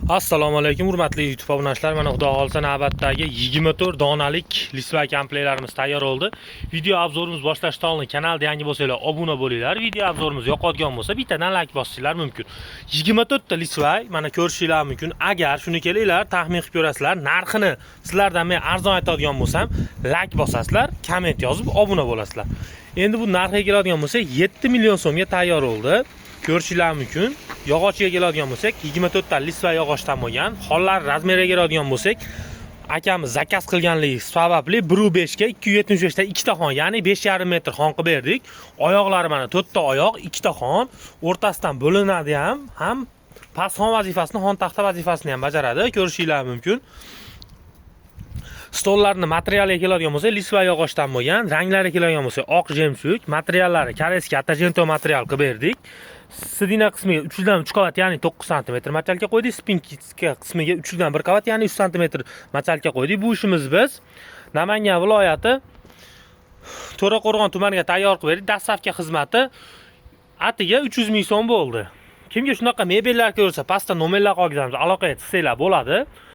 Assalomu alaykum hurmatli YouTube obunachilar. Mana xudo xolsa navbatdagi 24 donalik lisva komplektlarimiz tayyor bo'ldi. Video obzorimiz boshlashdan oldin kanalda yangi bo'lsanglar obuna bo'linglar. Video obzorimiz yoqadigan bo'lsa bittadan like bosishinglar mumkin. 24 ta lisva mana ko'rishinglar mumkin. Agar shuni kelinglar taxmin qilib ko'rasizlar, narxini sizlardan men arzon aytadigan bo'lsam, like bosasizlar, komment yozib obuna bo'lasizlar. Endi bu narxiga keladigan bo'lsak 7 million so'mga tayyor bo'ldi. Ko'rishinglar mumkin. Yog'ochga keladigan bo'lsak 24 ta lisva yog'ochdan bo'lgan. Hollar razmeriga keladigan bo'lsak, akamiz zakaz qilganligi sababli 1.5 ga 275 ta 2 ta xon, ya'ni 5,5 metr xon qilib berdik. Oyoqlari mana 4 ta oyoq, 2 ta xon, o'rtasidan bo'linadi ham past xon vazifasini, xon taxta vazifasini ham bajaradi. Ko'rishinglar mumkin. Stollarning materialiga keladigan bo'lsa, lisva yog'ochdan bo'lgan, ranglari keladigan bo'lsa, oq jemsuk, materiallari koreyskiy attajento material qilib berdik. Sidina qismiga 3 dan 3 qavat, ya'ni 9 sm machalka qo'ydik. Spinka qismiga 3 dan 1 qavat, ya'ni 3 sm machalka qo'ydik. Bu ishimiz biz Namangan viloyati To'raqo'rg'on tumaniga tayyor qilib berdik. Dastlabki xizmati atiga 300 ming so'm bo'ldi. Kimga shunaqa mebellar ko'rsa, pastda nomerlar qoldiramiz, aloqa qilsanglar bo'ladi.